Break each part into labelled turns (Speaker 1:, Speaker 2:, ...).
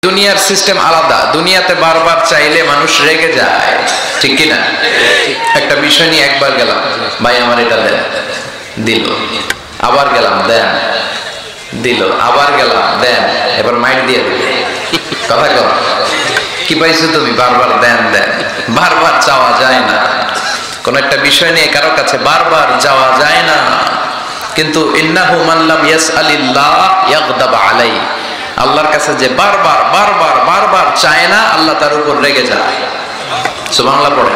Speaker 1: দুনিয়ার সিস্টেম আলাদা। দুনিয়াতে বারবার চাইলে মানুষ রেগে যায়, ঠিক কি না? একটা বিষয় নিয়ে একবার গেলাম, ভাই আমার এটা দেন, দিল। আবার গেলাম, দেন, দিল। আবার গেলাম, দেন। এবার মাইট দিয়ে দিল। কথা কর, কি পাইছো তুমি? বারবার দেন দেন। বারবার চাওয়া যায় না। কোন একটা বিষয় নিয়ে কারো কাছে বারবার যাওয়া যায় না। কিন্তু ইন্নাহু মান লাম ইয়াসআলিল্লাহ ইয়াগদাব আলাইহি, আল্লাহর কাছে যে বারবার বারবার বারবার চায় না, আল্লাহ তার উপর রেগে যায়। সুবহানাল্লাহ পড়ে।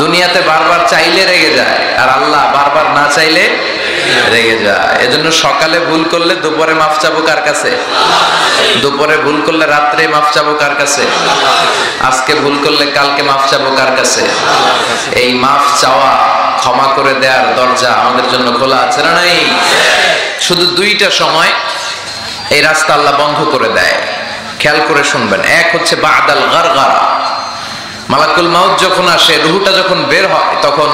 Speaker 1: দুনিয়াতে বারবার চাইলে রেগে যায়, আর আল্লাহ বারবার না চাইলে রেগে যায়। এজন্য সকালে ভুল করলে দুপুরে মাফ চাবো কার কাছে? দুপুরে ভুল করলে রাত্রে মাফ চাবো কার কাছে? আজকে ভুল করলে কালকে মাফ চাবো কার কাছে? এই মাফ চাওয়া, ক্ষমা করে দেওয়ার দরজা আমাদের জন্য খোলা আছে না নাই? শুধু দুইটা সময় এই রাস্তা আল্লাহ বন্ধ করে দেয়, খেয়াল করে শুনবেন। এক হচ্ছে বাদাল গারগারা, মালাকুল মাউত যখন আসে, রুহুটা যখন বের হয়, তখন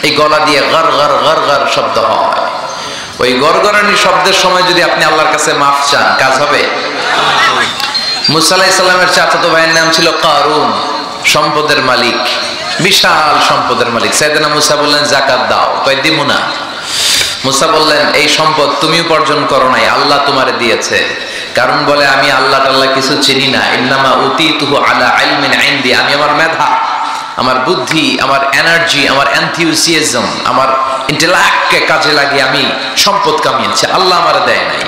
Speaker 1: এই গলা দিয়ে গার গার গার গার শব্দ হয়। ওই গরগরানি শব্দের সময় যদি আপনি আল্লাহর কাছে মাফ চান, কাজ হবে? মুসা আলাইহিস সালামের চাচাতো ভাইয়ের নাম ছিল কারুন, সম্পদের মালিক, বিশাল সম্পদের মালিক। সাইয়েদনা মুসা বললেন যাকাত দাও, কই দিমু না। মুসা বললেন এই সম্পদ তুমি উপার্জন করো নাই, আল্লাহ তোমারে দিয়েছে। কারণ বলে আমি আল্লাহ টাল্লাহ কিছু চিনি না, ইন্নামা উতিতুহু আলা ইলমিন ইনদি, আমি আমার মেধা, আমার বুদ্ধি, আমার এনার্জি, আমার এনথিউসিয়াজম, আমার ইন্টেলেক্টকে কাজে লাগিয়ে আমি সম্পদ কামিয়েছি, আল্লাহ আমারে দেয় নাই।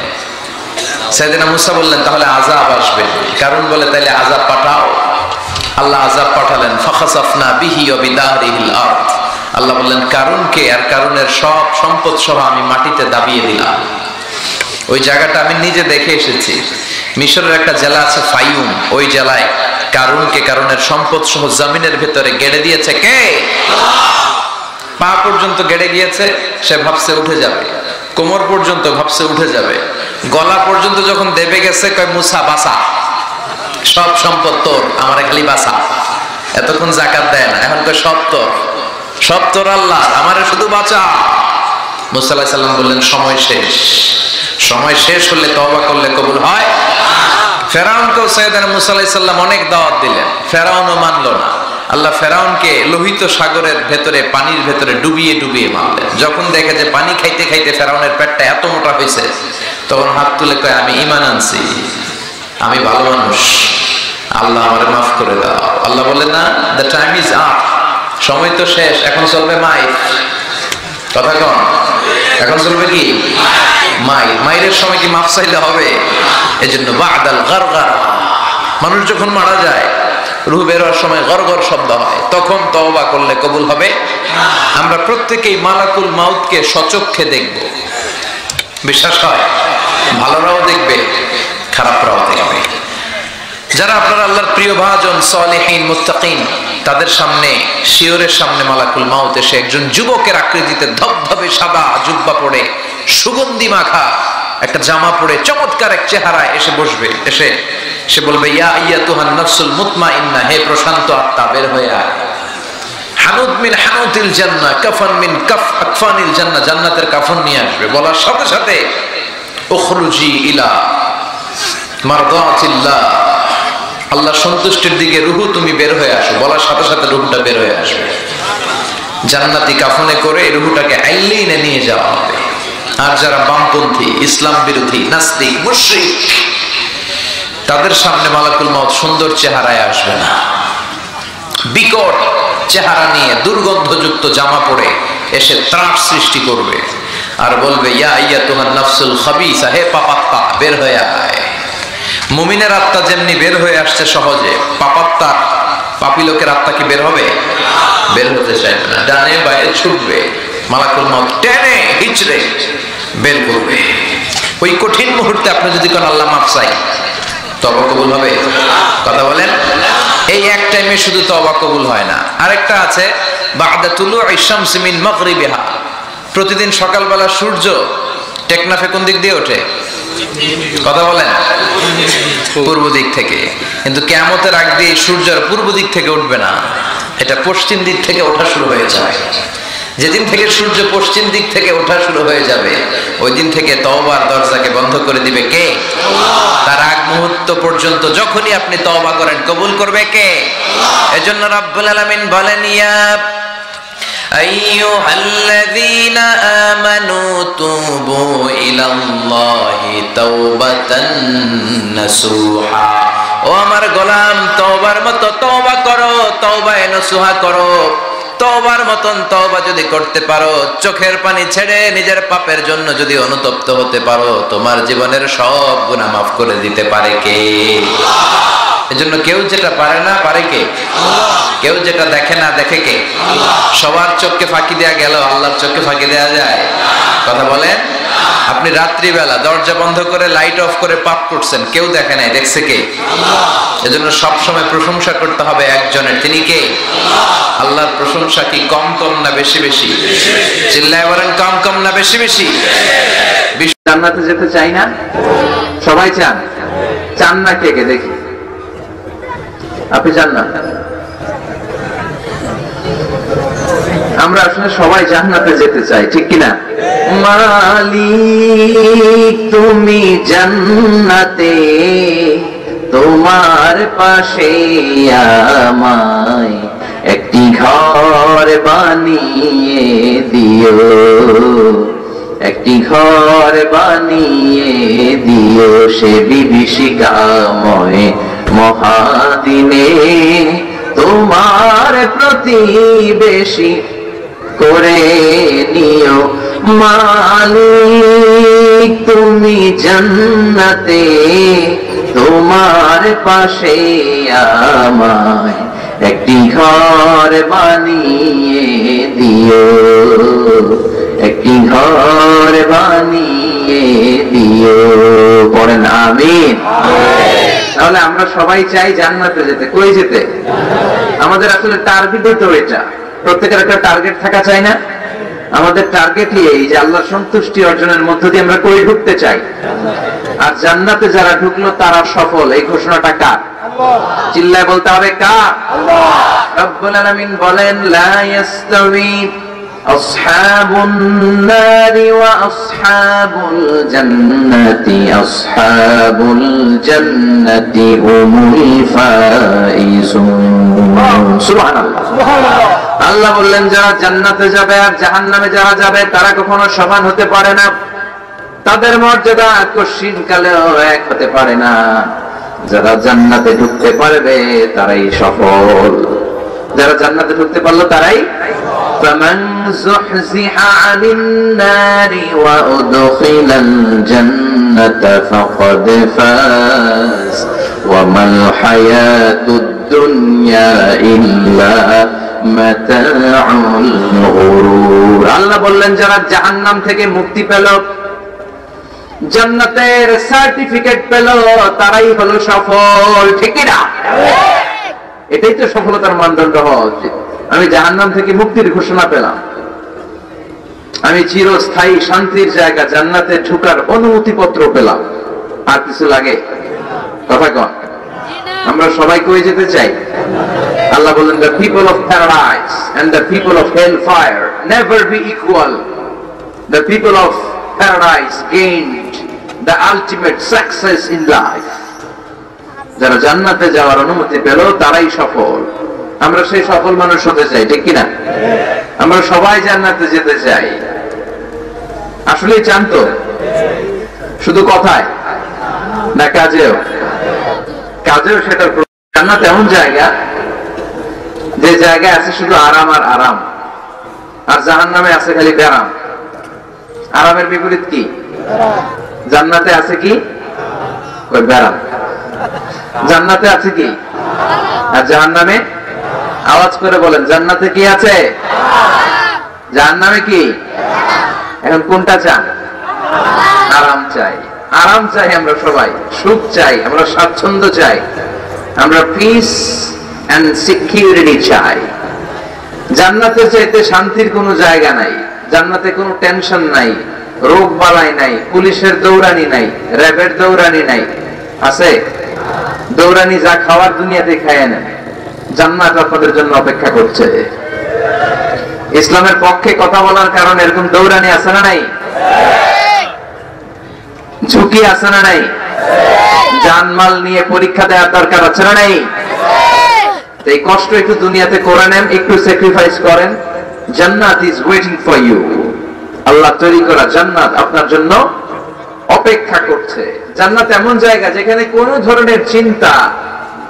Speaker 1: সাইয়েদনা মুসা বললেন তাহলে আযাব আসবে। কারণ বলে তাইলে আযাব পাঠাও। আল্লাহ আযাব পাঠালেন, ফাখাসাফনা বিহি ওয়া বিদারিহিল আরদ। আল্লাহ বললেন কারুনকে আর কারুনের সব সম্পদ সহ আমি মাটিতে দাবিয়ে দিলাম। ওই জায়গাটা আমি নিজে দেখে এসেছি। মিশরের একটা জেলা আছে ফাইউম, ওই জেলায় কারুনকে কারুনের সম্পদ সহ জমিনের ভেতরে গেড়ে দিয়েছে কে? পা পর্যন্ত গেড়ে গিয়েছে, সে ভাবছে উঠে যাবে। কোমর পর্যন্ত ভাবছে উঠে যাবে। গলা পর্যন্ত যখন দেবে গেছে, কয় মুসা বাসা, সব সম্পদ তোর, আমার খালি বাসা। এতক্ষণ যাকাত দেয় না, এখন কয় সব তোর, সব তোর আল্লাহ, আমারে শুধু বাঁচা। মুসা আলাইহিস সালাম বললেন সময় শেষ। সময় শেষ হলে তওবা করলে কবুল হয়। ফেরাউনকেও সাইয়েদনা মুসা আলাইহিস সালাম অনেক দাওয়াত দিলেন, ফেরাউনও মানলো না। আল্লাহ ফেরাউনকে লোহিত সাগরের ভেতরে, পানির ভেতরে ডুবিয়ে ডুবিয়ে মারলেন। যখন দেখে যে পানি খাইতে খাইতে ফেরাউনের পেটটা এত মোটা হয়েছে, তখন হাত তুলে কয় আমি ঈমান আনছি, আমি ভালো মানুষ, আল্লাহ আমারে মাফ করে দাও। আল্লাহ বললেন না, দ্য টাইম ইজ আপ, সময় তো শেষ, এখন চলবে মাইর। কথা কন, এখন চলবে কি? মাইর। মাইরের সময় কি মাফ চাইলে হবে? এজন্য বাদাল গারগারা, মানুষ যখন মারা যায়, রূহ বের হওয়ার সময় গরগর শব্দ হয়, তখন তওবা করলে কবুল হবে। আমরা প্রত্যেকেই মালাকুল মাউতকে সচক্ষে দেখব, বিশ্বাস হয়? ভালোরাও দেখবে, খারাপরাও দেখবে। যারা আপনার আল্লাহর প্রিয় ভাজন, সালেহীন, মুত্তাকিন, তাদের সামনে, শিওরের সামনে মালাকুল মাউত এসে একজন যুবকের আকৃতিতে ধবধবে সাদা জুব্বা পরে, সুগন্ধি মাখা একটা জামা পরে, চমৎকার এক চেহারায় এসে বসবে। এসে সে বলবে ইয়া আইয়াতুহান নাফসুল মুতমাইন্নাহ, হে প্রশান্ত আত্মা, বের হয়ে আয়। হানুত মিন হানুতিল জান্নাহ, কাফান মিন আকফানিল জান্নাহ, জান্নাতের কাফন নিয়ে আসবে। বলার সাথে সাথে উখরুজি ইলা মারদাতিল্লাহ, আল্লাহর সন্তুষ্টির দিকে রুহু তুমি বের হয়ে আসো। বলার সাথে সাথে রুহুটা বের হয়ে আসবে। জান্নাতি কাফনে করে এই রুহুটাকে আইলিনে নিয়ে যাওয়া হবে। আর যারা বামপন্থী, ইসলাম বিরোধী, নাস্তিক, মুশরিক, তাদের সামনে মালাকুল মাউত সুন্দর চেহারায় আসবে না, বিকট চেহারা নিয়ে দুর্গন্ধযুক্ত জামা পরে এসে ত্রাস সৃষ্টি করবে আর বলবে ইয়া আইয়াতুহান নাফসুল খাবিসা, হে পাপাত্মা, বের হয়ে আয়। মুমিনের আত্মা যেমনি বের হয়ে আসছে সহজে, পাপাত্মা, পাপী লোকের আত্মা কি বের হবে? বের হতে চাইবে না, ডানে বাইরে ছুটবে। মালাকুল মাউত টেনে হিচড়ে বের করবে। ওই কঠিন মুহূর্তে আপনি যদি কোন আল্লাহ মাফ চাই, তওবা কবুল হবে? কথা বলেন। এই এক টাইমে শুধু তওবা কবুল হয় না, আরেকটা আছে বা'দা তুলু'ইশ শামসি মিন মাগরিবিহা। প্রতিদিন সকালবেলা সূর্য টেকনাফে কোন দিক দিয়ে ওঠে? কথা বলেন, পূর্ব দিক থেকে। কিন্তু কিয়ামতের আগ দিয়ে সূর্য পূর্ব দিক থেকে উঠবে না, এটা পশ্চিম দিক থেকে ওঠা শুরু হয়ে যায়। যেদিন থেকে সূর্য পশ্চিম দিক থেকে ওঠা শুরু হয়ে যাবে ওই দিন থেকে তওবার দরজাকে বন্ধ করে দিবে কে? তার আগ মুহূর্ত পর্যন্ত যখনই আপনি তওবা করেন কবুল করবে কে? এজন্য রব্বুল আলামিন বলেন, ইয়া আইয়ুহাল্লাযীনা আমানু তুবু ইলাল্লাহি তাওবাতান নাসুহা। ও আমার গোলাম, তওবার মতো তওবা করো, তওবায়ে নসুহা করো। তওবার মতন তওবা যদি করতে পারো, চোখের পানি ছেড়ে নিজের পাপের জন্য যদি অনুতপ্ত হতে পারো, তোমার জীবনের সব গুনাহ মাফ করে দিতে পারে কে? এজন্য কেউ যেটা পারে না পারে কে? কেউ যেটা দেখে না দেখে কে? সবার চোখকে ফাঁকি দেয়া গেল, আল্লাহর চোখকে ফাঁকি দেয়া যায়? কথা বলেন। আপনি রাত্রিবেলা দরজা বন্ধ করে লাইট অফ করে পাপ করছেন, কেউ দেখে নাই, দেখছে কে? এজন্য সবসময় প্রশংসা করতে হবে একজনের, তিনি কে? আল্লাহর প্রশংসা কি কম কম না বেশি বেশি? চিল্লায় বলেন, কম কম না বেশি বেশি? জান্নাতে যেতে চাই না? সবাই চান? চান না কে কে দেখি? আপনি চান না? আমরা আসলে সবাই জান্নাতে যেতে চাই, ঠিক কিনা? মালিক তুমি জান্নাতে, তোমার পাশে আমায় একটি ঘর বানিয়ে দিও, একটি ঘর বানিয়ে দিও সে বিভীষিকাময় মহাদিনে, তোমার প্রতিবেশী করে নিও। মালিক তুমি জান্নাতে, তোমার পাশে আমায় একটি ঘর বানিয়ে দিও, একটি ঘর বানিয়ে দিও। পড়েন আমিন। তাহলে আমরা সবাই চাই জান্নাতে যেতে। কই যেতে? আমাদের আসলে টার্গেটই তো এটা। প্রত্যেকের একটা টার্গেট থাকা চাই না? আমাদের টার্গেটই এই যে আল্লাহর সন্তুষ্টি অর্জনের মধ্য দিয়ে আমরা কই ঢুকতে চাই। আর জান্নাতে যারা ঢুকলো তারা সফল, এই ঘোষণাটা কার? চিল্লায় বলতে হবে কার? রব্বুল আলামিন বলেন, লা ইয়াস্তাবি আসহাবুন নারি ওয়া আসহাবুল জান্নাতি, আসহাবুল জান্নাতি হুমুল ফাইজুন। সুবহানাল্লাহ, সুবহানাল্লাহ। আল্লাহ বললেন, যারা জান্নাতে যাবে আর জাহান্নামে যারা যাবে তারা কখনো সমান হতে পারে না, তাদের মর্যাদা কশিন কালেও এক হতে পারে না। যারা জান্নাতে ঢুকতে পারবে তারাই সফল, যারা জান্নাতে ঢুকতে পারলো তারাই। ফামান যুহজিহা আনিন নারি ওয়া উদখিলাল জান্নাতা ফাকাদ ফাজ ওয়া মাল হায়াতুদ দুনিয়া ইল্লা মাতাউল গুরুর। আল্লাহ বললেন, যারা জাহান্নাম থেকে মুক্তি পেল, জান্নাতের সার্টিফিকেট পেল, তারাই হলো সফল, ঠিক না? এটাই তো সফলতার মানদণ্ড হওয়া উচিত। আমি জাহান্নাম থেকে মুক্তির ঘোষণা পেলাম, আমি চিরস্থায়ী শান্তির জায়গা জান্নাতে ঢোকার অনুমতি পত্র পেলাম, আর কিছু লাগে? কথা কন। আমরা সবাই কই যেতে চাই? আল্লাহ বলেন, the people of paradise and the people of hellfire never be equal. The people of paradise gained the ultimate success in life. যারা জান্নাতে যাওয়ার অনুমতি পেল তারাই সফল। আমরা সেই সফল মানুষ হতে চাই, ঠিক কিনা? আমরা সবাই জান্নাতে যেতে চাই। আসলে চান তো? শুধু কথায় না কাজেও? কাজেও সেটা। জান্নাত এমন জায়গা যে জায়গায় আছে শুধু আরাম আর আরাম, আর জাহান্নামে আছে খালি ব্যারাম। আরামের বিপরীত কি? জান্নাতে আছে কি? ওই ব্যারাম। জান্নাতে আছে কি? আর জাহান্নামে? আওয়াজ করে বলেন, জান্নাতে কি আছে? জাহান্নামে কি? এখন কোনটা চান? আরাম চাই, আরাম চাই আমরা সবাই, সুখ চাই, আমরা স্বাচ্ছন্দ্য চাই, আমরা পিস এন্ড সিকিউরিটি চাই। জান্নাতে চাইতে শান্তির কোনো জায়গা নাই। জান্নাতে কোনো টেনশন নাই, রোগ বালাই নাই, পুলিশের দৌড়ানি নাই, র্যাবের দৌড়ানি নাই। আছে? দৌড়ানি যা খাওয়ার দুনিয়াতে খায় নেন। জান্নাত আপনাদের জন্য অপেক্ষা করছে। ইসলামের পক্ষে কথা বলার কারণে এরকম দৌড়ানি আছে না নাই? ঝুঁকি আছে না নাই? জানমাল নিয়ে পরীক্ষা দেওয়ার দরকার আছে না নাই? এই কষ্ট একটু দুনিয়াতে করে নেন, একটু স্যাক্রিফাইস করেন, জান্নাত ইজ ওয়েটিং ফর ইউ। আল্লাহ তৈরি করা জান্নাত আপনার জন্য অপেক্ষা করছে। জান্নাত এমন জায়গা যেখানে কোনো ধরনের চিন্তা,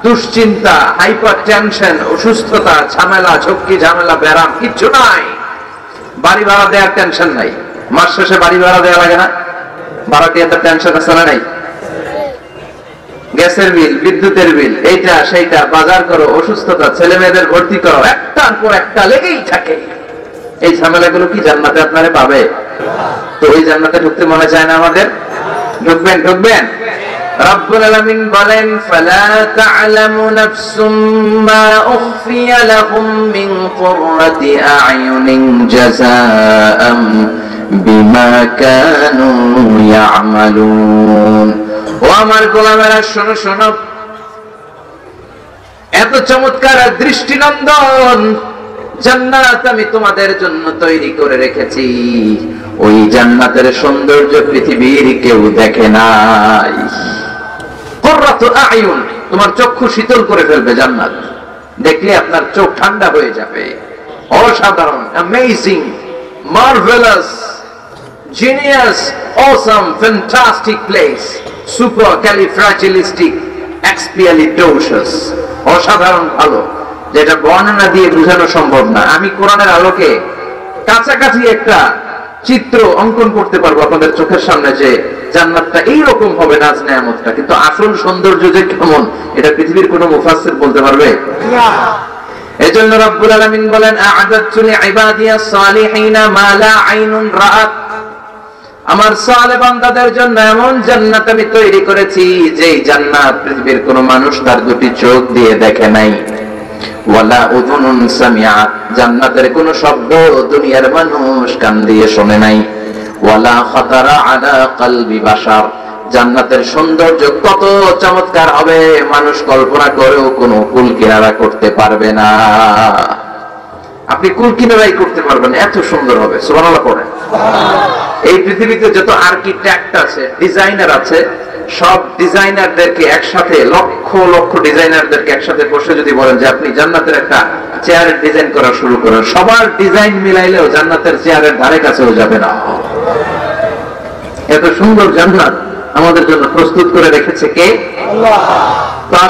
Speaker 1: দুশ্চিন্তা, হাইপার টেনশন, অসুস্থতা, ঝামেলা, ঝক্কি ঝামেলা, ব্যারাম কিচ্ছু নাই। বাড়ি ভাড়া দেওয়ার টেনশন নাই। মাস শেষে বাড়ি ভাড়া দেওয়া লাগে না? ভাড়াটিয়াতে টেনশন আছে না নাই? গ্যাসের বিল, বিদ্যুতের বিল, এইটা সেইটা, বাজার করো, অসুস্থতা, ছেলে মেয়েদের ভর্তি করো, একটার পর একটা লেগেই থাকে। এই ঝামেলাগুলো কি জান্নাতে আপনারা পাবে? তো ওই জান্নাতে ঢুকতে মনে চায় না আমাদের? ঢুকবেন ঢুকবেন। রব্বুল আলামিন বলেন, ফালা তা'লামু নাফসুম মা উখফিয়া লাহুম মিন কুররাতি আ'য়ুনিন জাযাআম বিমা কানু ইয়া'মালুন। ও আমার গোলামেরা, শোনো শোনো, এত চমৎকার দৃষ্টিনন্দন জান্নাত আমি তোমাদের জন্য তৈরি করে রেখেছি। ওই জান্নাতের সৌন্দর্য পৃথিবীর কেউ দেখে নাই। কুররাতু আ'য়ুন, তোমার চক্ষু শীতল করে ফেলবে জান্নাত। দেখলে আপনার চোখ ঠান্ডা হয়ে যাবে। অসাধারণ, amazing, marvellous, genius, awesome, fantastic place, supercalifragilisticexpialidocious. অসাধারণ ভালো, যেটা বর্ণনা দিয়ে বোঝানো সম্ভব না। আমি কোরআনের আলোকে কাছাকাছি একটা চিত্র অঙ্কন করতে পারবো আপনাদের চোখের সামনে, যে জান্নাতটা এইরকম হবে, নাজ নেয়ামতটা। কিন্তু আসল সৌন্দর্য যে কেমন, এটা পৃথিবীর কোনো মুফাসসির বলতে পারবে না। এজন্য রব্বুল আলামিন বলেন, আ'আদাতু লিইবাদিয়াস সালিহিনা মা লা আইনুন রাআত। আমার সালেহ বান্দাদের জন্য এমন জান্নাত আমি তৈরি করেছি, যে জান্নাত পৃথিবীর কোনো মানুষ তার দুটি চোখ দিয়ে দেখে নাই। ওয়ালা উযুনুন সামিআত, জান্নাতের কোনো শব্দ দুনিয়ার মানুষ কান দিয়ে শোনে নাই। ওয়ালা খাতারা আলা কলবি বাশার, জান্নাতের সৌন্দর্য কত চমৎকার হবে মানুষ কল্পনা করেও কোনো কুল কিনারা করতে পারবে না। আপনি কুল কিনারাই করতে পারবেন, এত সুন্দর হবে। সুবহানাল্লাহ পড়েন। এই পৃথিবীতে যত আর্কিটেক্ট আছে, ডিজাইনার আছে, সব ডিজাইনারদেরকে একসাথে, লক্ষ লক্ষ ডিজাইনারদেরকে একসাথে বসে যদি বলেন যে আপনি জান্নাতের একটা চেয়ারের ডিজাইন করা শুরু করেন, সবার ডিজাইন মিলাইলেও জান্নাতের চেয়ারের ধারে কাছেও যাবে না। এত সুন্দর জান্নাত আমাদের জন্য প্রস্তুত করে রেখেছে কে? আল্লাহ।